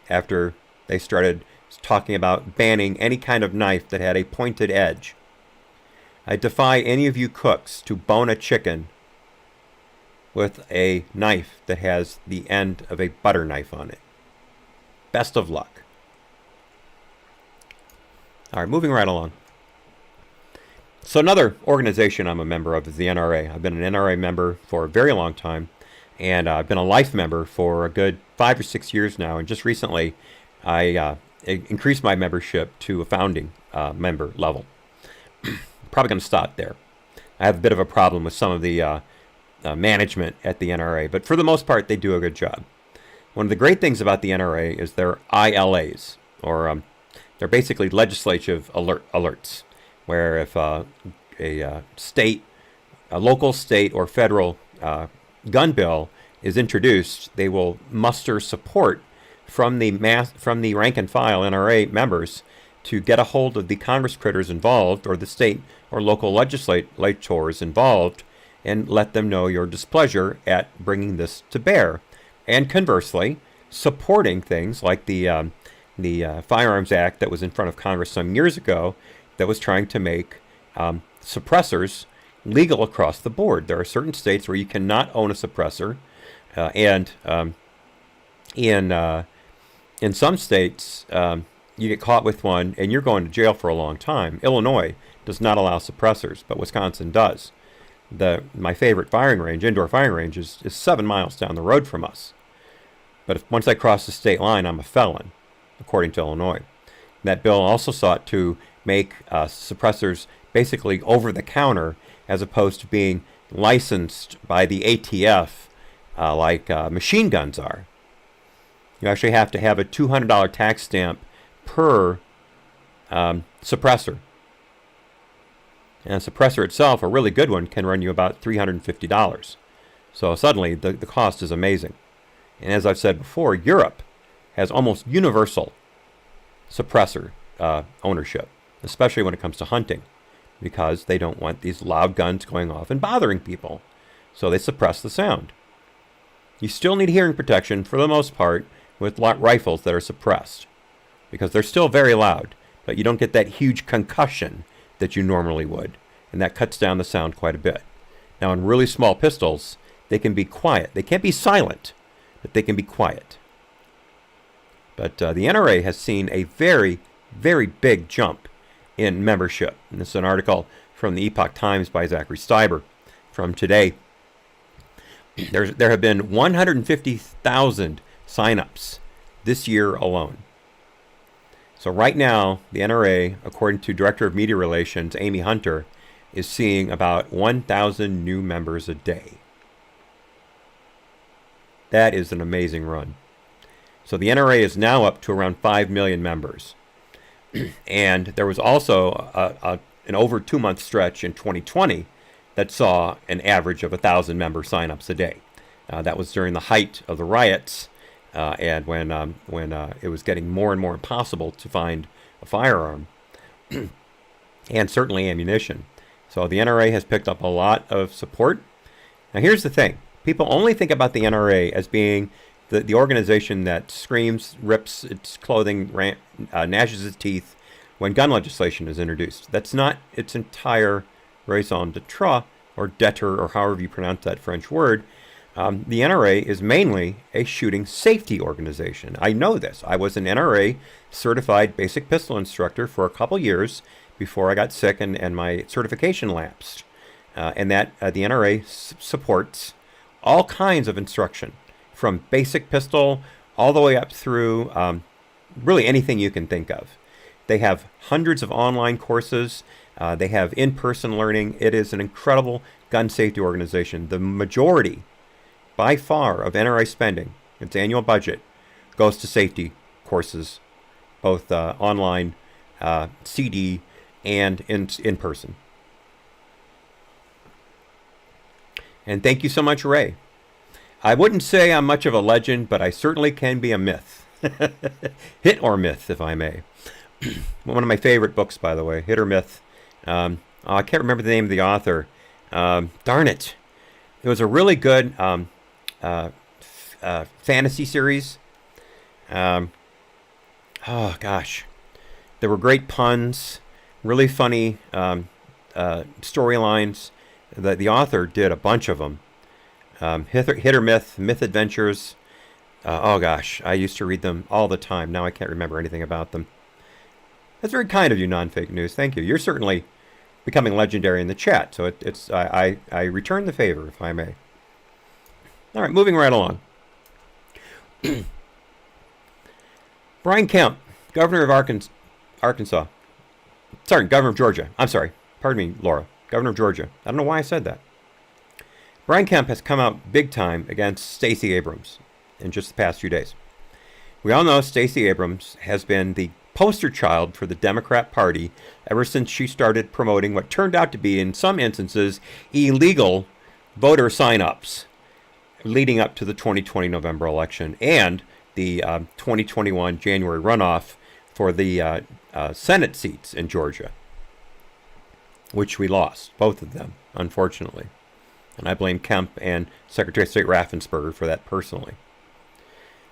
After they started talking about banning any kind of knife that had a pointed edge. I defy any of you cooks to bone a chicken with a knife that has the end of a butter knife on it. Best of luck. All right, moving right along. So another organization I'm a member of is the NRA. I've been an NRA member for a very long time, and I've been a life member for a good 5 or 6 years now. And just recently, I increased my membership to a founding member level. Probably going to stop there. I have a bit of a problem with some of the management at the NRA, but for the most part, they do a good job. One of the great things about the NRA is their ILAs, or they're basically legislative alerts, where if a local, state, or federal gun bill is introduced, they will muster support from the rank and file NRA members to get a hold of the Congress critters involved, or the state or local legislators involved, and let them know your displeasure at bringing this to bear. And conversely, supporting things like the Firearms Act that was in front of Congress some years ago that was trying to make suppressors legal across the board. There are certain states where you cannot own a suppressor, and in some states, you get caught with one and you're going to jail for a long time. Illinois does not allow suppressors, but Wisconsin does. My favorite firing range, indoor firing range, is 7 miles down the road from us. But once I cross the state line, I'm a felon, according to Illinois. That bill also sought to make suppressors basically over-the-counter, as opposed to being licensed by the ATF like machine guns are. You actually have to have a $200 tax stamp per suppressor. And a suppressor itself, a really good one, can run you about $350. So suddenly the cost is amazing. And as I've said before, Europe has almost universal suppressor ownership, especially when it comes to hunting, because they don't want these loud guns going off and bothering people. So they suppress the sound. You still need hearing protection for the most part with rifles that are suppressed, because they're still very loud, but you don't get that huge concussion that you normally would, and that cuts down the sound quite a bit. Now, in really small pistols, they can be quiet. They can't be silent, but they can be quiet. But the NRA has seen a very, very big jump in membership. And this is an article from the Epoch Times by Zachary Steiber from today. There have been 150,000 signups this year alone. So right now, the NRA, according to Director of Media Relations, Amy Hunter, is seeing about 1,000 new members a day. That is an amazing run. So the NRA is now up to around 5 million members. And there was also an over 2-month stretch in 2020 that saw an average of 1,000 member signups a day. That was during the height of the riots and when it was getting more and more impossible to find a firearm and certainly ammunition. So the NRA has picked up a lot of support. Now here's the thing. People only think about the NRA as being the organization that screams, rips its clothing, gnashes its teeth when gun legislation is introduced. That's not its entire raison d'etre, or d'etre, or however you pronounce that French word. The NRA is mainly a shooting safety organization. I know this. I was an NRA certified basic pistol instructor for a couple years before I got sick and my certification lapsed. And that the NRA supports all kinds of instruction, from basic pistol all the way up through really anything you can think of. They have hundreds of online courses. They have in-person learning. It is an incredible gun safety organization. The majority, by far, of NRA spending, its annual budget, goes to safety courses, both online, CD, and in person. And thank you so much, Ray. I wouldn't say I'm much of a legend, but I certainly can be a myth. Hit or myth, if I may. One of my favorite books, by the way, Hit or Myth. I can't remember the name of the author. Darn it. It was a really good fantasy series. Oh, gosh. There were great puns, really funny storylines. The author did a bunch of them. Hit or Myth, Myth Adventures. Oh gosh, I used to read them all the time. Now I can't remember anything about them. That's very kind of you, Non-Fake News. Thank you. You're certainly becoming legendary in the chat, so I return the favor, if I may. All right, moving right along. Brian Kemp, governor of Arkansas. Sorry, governor of Georgia. I'm sorry. Pardon me, Laura. Governor of Georgia. I don't know why I said that. Brian Kemp has come out big time against Stacey Abrams in just the past few days. We all know Stacey Abrams has been the poster child for the Democrat Party ever since she started promoting what turned out to be, in some instances, illegal voter sign-ups leading up to the 2020 November election and the 2021 January runoff for the Senate seats in Georgia, which we lost, both of them, unfortunately. And I blame Kemp and Secretary of State Raffensperger for that personally.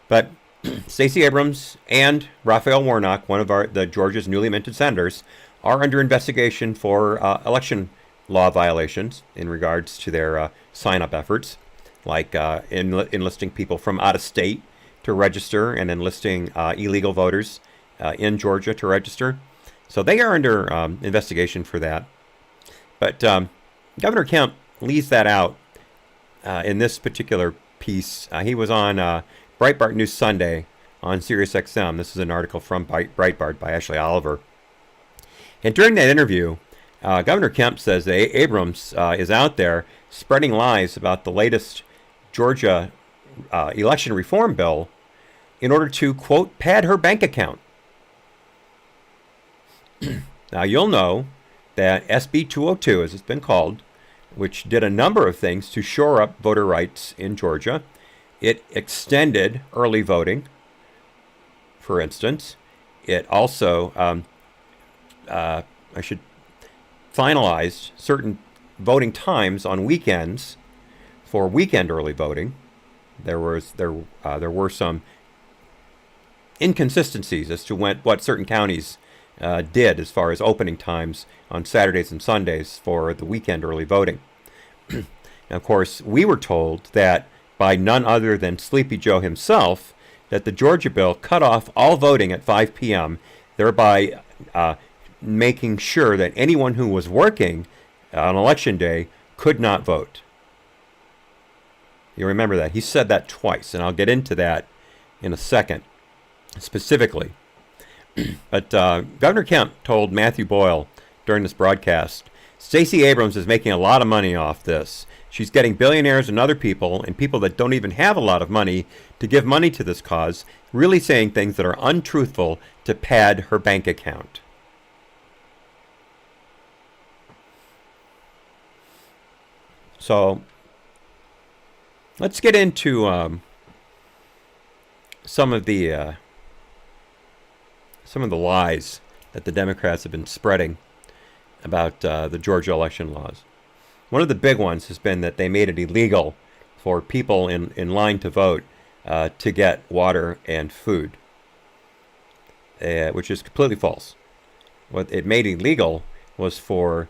But Stacey Abrams and Raphael Warnock, one of the Georgia's newly minted senators, are under investigation for election law violations in regards to their sign-up efforts, like enlisting people from out of state to register and enlisting illegal voters in Georgia to register. So they are under investigation for that. But Governor Kemp leaves that out in this particular piece. He was on Breitbart News Sunday on SiriusXM. This is an article from Breitbart by Ashley Oliver. And during that interview, Governor Kemp says that Abrams is out there spreading lies about the latest Georgia election reform bill in order to, quote, pad her bank account. Now, you'll know that SB 202, as it's been called, which did a number of things to shore up voter rights in Georgia. It extended early voting, for instance. It also finalized certain voting times on weekends for weekend early voting. There were some inconsistencies as to what certain counties did as far as opening times on Saturdays and Sundays for the weekend early voting. And of course, we were told that by none other than Sleepy Joe himself that the Georgia bill cut off all voting at 5 p.m., thereby making sure that anyone who was working on Election Day could not vote. You remember that. He said that twice, and I'll get into that in a second, specifically. But Governor Kemp told Matthew Boyle during this broadcast, Stacey Abrams is making a lot of money off this. She's getting billionaires and other people, and people that don't even have a lot of money, to give money to this cause, really saying things that are untruthful to pad her bank account. So let's get into some of the lies that the Democrats have been spreading about the Georgia election laws. One of the big ones has been that they made it illegal for people in line to vote to get water and food, which is completely false. What it made illegal was for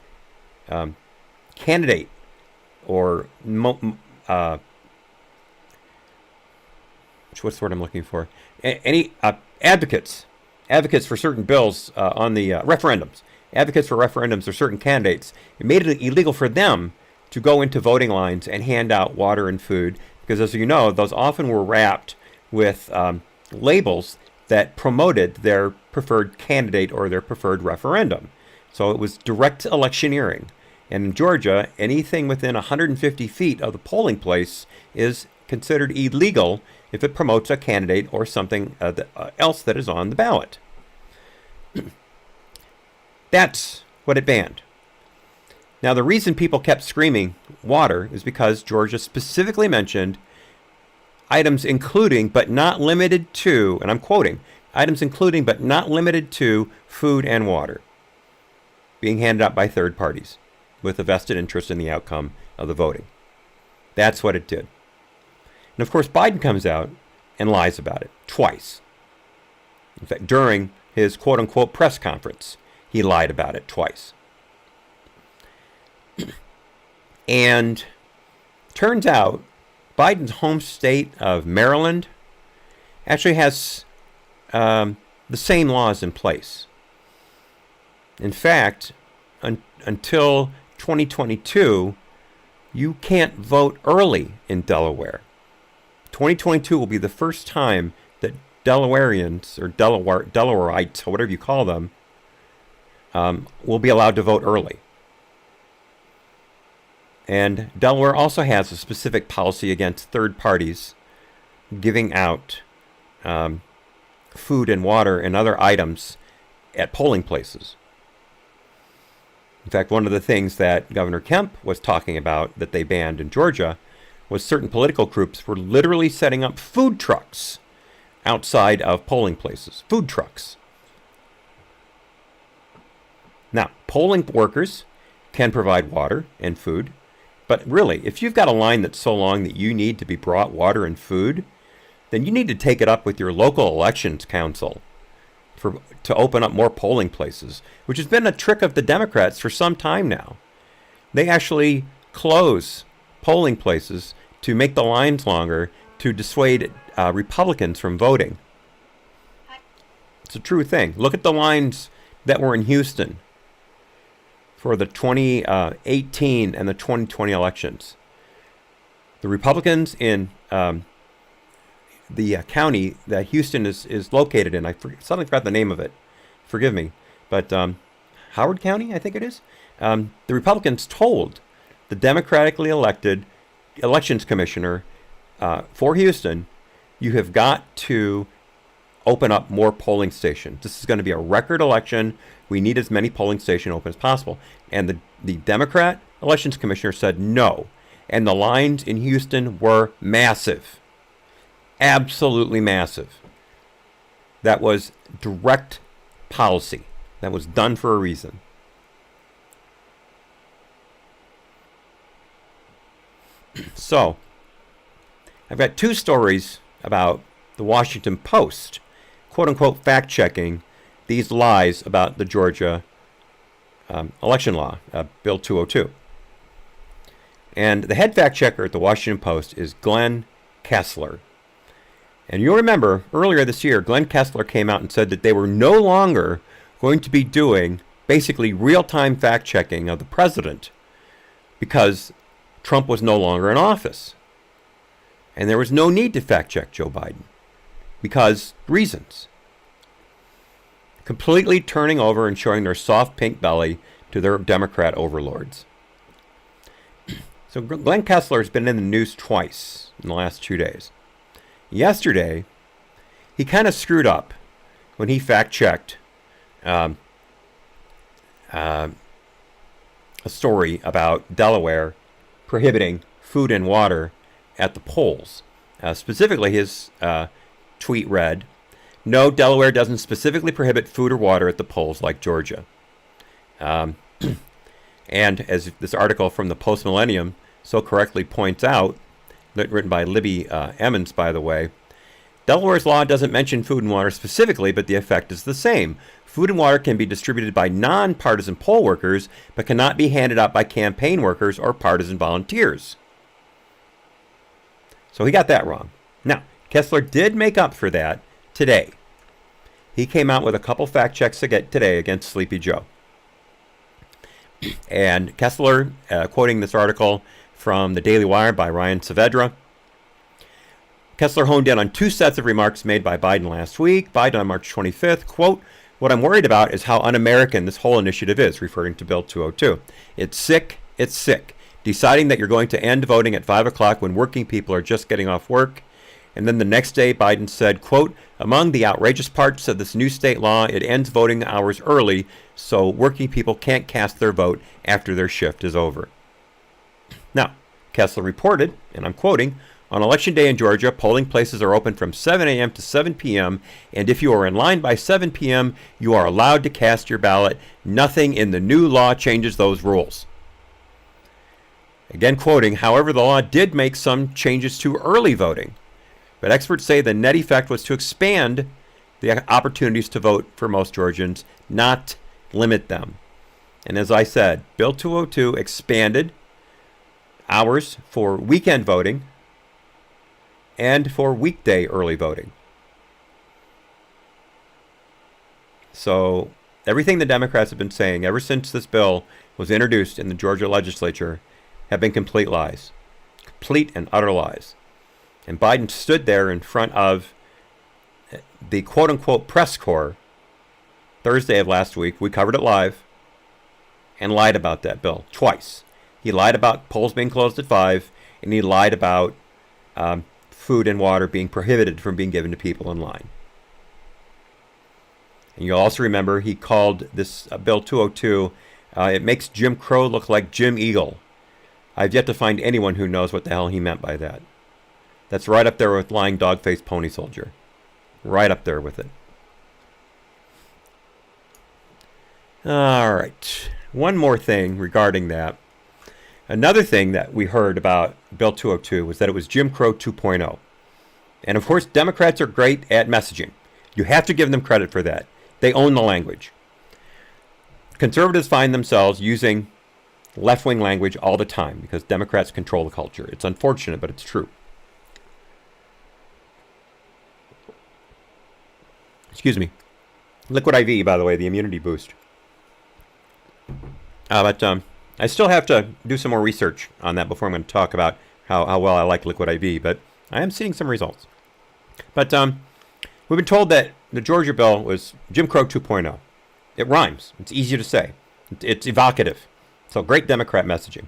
candidate or what's the word I'm looking for? Any advocates for certain bills on the referendums. Advocates for referendums or certain candidates. It made it illegal for them to go into voting lines and hand out water and food because, as you know, those often were wrapped with labels that promoted their preferred candidate or their preferred referendum. So it was direct electioneering. And in Georgia, anything within 150 feet of the polling place is considered illegal if it promotes a candidate or something else that is on the ballot. That's what it banned. Now, the reason people kept screaming water is because Georgia specifically mentioned items including but not limited to, and I'm quoting, items including but not limited to food and water being handed out by third parties with a vested interest in the outcome of the voting. That's what it did. And of course, Biden comes out and lies about it twice. In fact, during his quote-unquote press conference, he lied about it twice. And turns out Biden's home state of Maryland actually has the same laws in place. In fact, until 2022, you can't vote early in Delaware. 2022 will be the first time that Delawareans or Delawareites, or whatever you call them, will be allowed to vote early. And Delaware also has a specific policy against third parties giving out food and water and other items at polling places. In fact, one of the things that Governor Kemp was talking about that they banned in Georgia was certain political groups were literally setting up food trucks outside of polling places. Food trucks. Now, polling workers can provide water and food, but really, if you've got a line that's so long that you need to be brought water and food, then you need to take it up with your local elections council to open up more polling places, which has been a trick of the Democrats for some time now. They actually close polling places to make the lines longer to dissuade Republicans from voting. It's a true thing. Look at the lines that were in Houston for the 2018 and the 2020 elections. The Republicans in the county that Houston is located in, I suddenly forgot the name of it. Forgive me. But Howard County, I think it is. The Republicans told the democratically elected elections commissioner for Houston, you have got to open up more polling stations. This is going to be a record election. We need as many polling stations open as possible. And the Democrat elections commissioner said no. And the lines in Houston were massive. Absolutely massive. That was direct policy. That was done for a reason. So, I've got two stories about the Washington Post, quote-unquote fact-checking these lies about the Georgia election law, Bill 202. And the head fact-checker at the Washington Post is Glenn Kessler. And you'll remember, earlier this year, Glenn Kessler came out and said that they were no longer going to be doing basically real-time fact-checking of the president because Trump was no longer in office. And there was no need to fact-check Joe Biden because reasons. Completely turning over and showing their soft pink belly to their Democrat overlords. So Glenn Kessler has been in the news twice in the last 2 days. Yesterday, he kind of screwed up when he fact-checked a story about Delaware prohibiting food and water at the polls. Specifically, his tweet read, "No, Delaware doesn't specifically prohibit food or water at the polls like Georgia." And as this article from the Post Millennium so correctly points out, written by Libby Emmons, by the way, Delaware's law doesn't mention food and water specifically, but the effect is the same. Food and water can be distributed by non-partisan poll workers, but cannot be handed out by campaign workers or partisan volunteers. So he got that wrong. Now, Kessler did make up for that today. He came out with a couple fact checks today against Sleepy Joe. And Kessler, quoting this article from the Daily Wire by Ryan Saavedra, Kessler honed in on two sets of remarks made by Biden last week. Biden on March 25th, quote, "What I'm worried about is how un-American this whole initiative is," referring to Bill 202. It's sick. Deciding that you're going to end voting at 5 o'clock when working people are just getting off work. And then the next day, Biden said, quote, "Among the outrageous parts of this new state law, it ends voting hours early so working people can't cast their vote after their shift is over." Now, Kessler reported, and I'm quoting, "On Election Day in Georgia, polling places are open from 7 a.m. to 7 p.m., and if you are in line by 7 p.m., you are allowed to cast your ballot. Nothing in the new law changes those rules." Again quoting, "However, the law did make some changes to early voting, but experts say the net effect was to expand the opportunities to vote for most Georgians, not limit them." And as I said, Bill 202 expanded hours for weekend voting and for weekday early voting. So everything the Democrats have been saying ever since this bill was introduced in the Georgia legislature have been complete lies. Complete and utter lies. And Biden stood there in front of the quote-unquote press corps Thursday of last week. We covered it live and lied about that bill twice. He lied about polls being closed at 5, and he lied about food and water being prohibited from being given to people in line. And you'll also remember he called this Bill 202, it makes Jim Crow look like Jim Eagle. I've yet to find anyone who knows what the hell he meant by that. That's right up there with lying dog-faced pony soldier. Right up there with it. All right. One more thing regarding that. Another thing that we heard about Bill 202 was that it was Jim Crow 2.0. And of course, Democrats are great at messaging. You have to give them credit for that. They own the language. Conservatives find themselves using left-wing language all the time because Democrats control the culture. It's unfortunate, but it's true. Excuse me. Liquid IV, by the way, the immunity boost. But I still have to do some more research on that before I'm going to talk about how well I like Liquid IV, but I am seeing some results. But we've been told that the Georgia bill was Jim Crow 2.0. It rhymes. It's easy to say. It's evocative. So great Democrat messaging.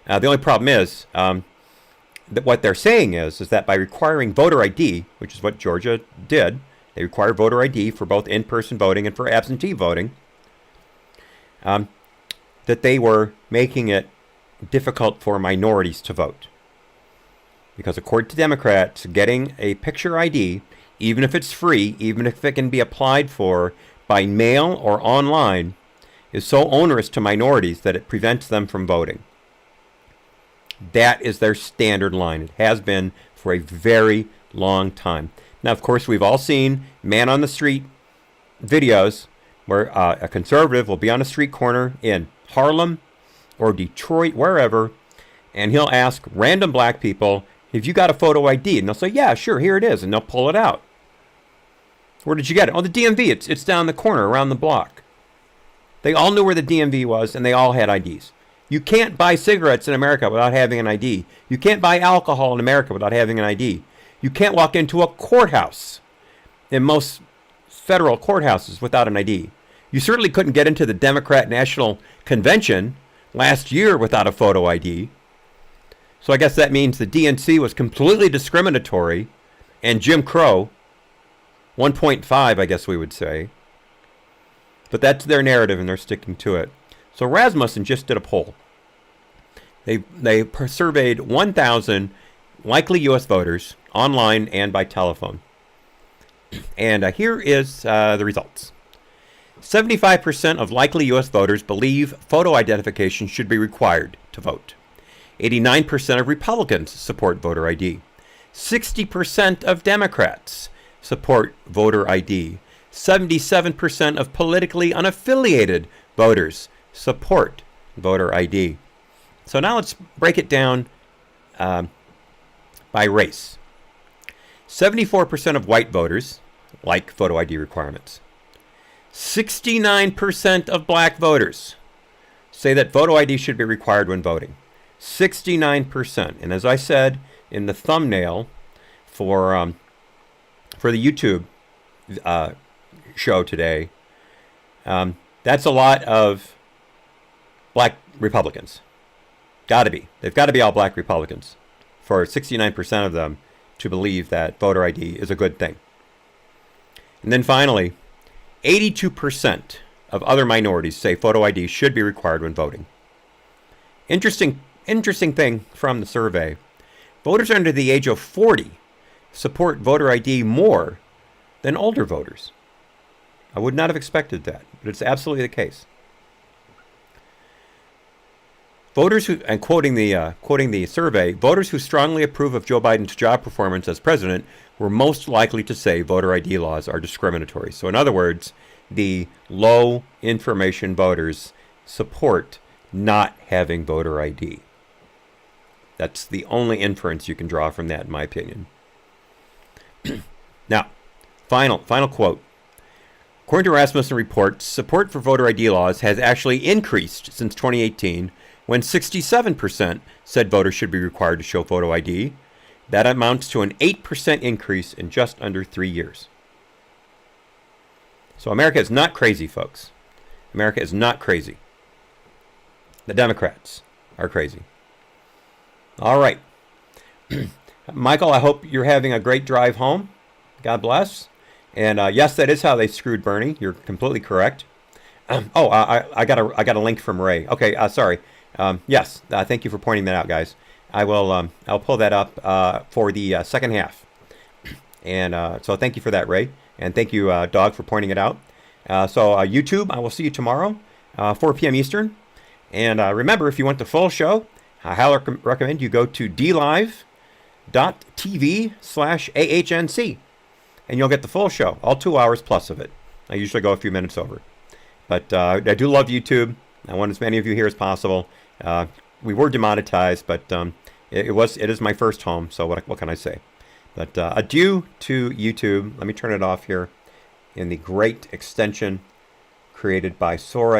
The only problem is that what they're saying is that by requiring voter ID, which is what Georgia did, they require voter ID for both in-person voting and for absentee voting, that they were making it difficult for minorities to vote. Because according to Democrats, getting a picture ID, even if it's free, even if it can be applied for by mail or online, is so onerous to minorities that it prevents them from voting. That is their standard line. It has been for a very long time. Now, of course, we've all seen man on the street videos where a conservative will be on a street corner in Harlem or Detroit, wherever, and he'll ask random black people, have you got a photo ID? And they'll say, yeah, sure, here it is. And they'll pull it out. Where did you get it? Oh, the DMV. It's down the corner around the block. They all knew where the DMV was, and they all had IDs. You can't buy cigarettes in America without having an ID. You can't buy alcohol in America without having an ID. You can't walk into a courthouse in most federal courthouses without an ID. You certainly couldn't get into the Democrat National Convention last year without a photo ID. So I guess that means the DNC was completely discriminatory and Jim Crow, 1.5, I guess we would say. But that's their narrative and they're sticking to it. So Rasmussen just did a poll. They surveyed 1,000 likely U.S. voters online and by telephone. And here is the results. 75% of likely U.S. voters believe photo identification should be required to vote. 89% of Republicans support voter ID. 60% of Democrats support voter ID. 77% of politically unaffiliated voters support voter ID. So now let's break it down by race. 74% of white voters like photo ID requirements. 69% of black voters say that photo ID should be required when voting. 69%. And as I said in the thumbnail for the YouTube show today, that's a lot of black Republicans. Gotta be. They've got to be all black Republicans for 69% of them to believe that voter ID is a good thing. And then finally, 82% of other minorities say photo ID should be required when voting. Interesting thing from the survey. Voters under the age of 40 support voter ID more than older voters. I would not have expected that, but it's absolutely the case. Voters who, and quoting the survey, voters who strongly approve of Joe Biden's job performance as president were most likely to say voter ID laws are discriminatory. So in other words, the low information voters support not having voter ID. That's the only inference you can draw from that, in my opinion. Now, final quote. According to Rasmussen reports, support for voter ID laws has actually increased since 2018, when 67% said voters should be required to show photo ID. That amounts to an 8% increase in just under 3 years. So America is not crazy, folks. America is not crazy. The Democrats are crazy. All right. Michael, I hope you're having a great drive home. God bless. And yes, that is how they screwed Bernie. You're completely correct. I got a link from Ray. Okay, sorry. Yes, thank you for pointing that out, guys. I'll pull that up for the second half. And so thank you for that, Ray. And thank you, Dog, for pointing it out. So YouTube, I will see you tomorrow, 4 p.m. Eastern. And remember, if you want the full show, I highly recommend you go to dlive.tv/AHNC. And you'll get the full show, all 2 hours plus of it. I usually go a few minutes over. But I do love YouTube. I want as many of you here as possible. We were demonetized, but it is my first home, so what can I say? But adieu to YouTube. Let me turn it off here in the great extension created by Sora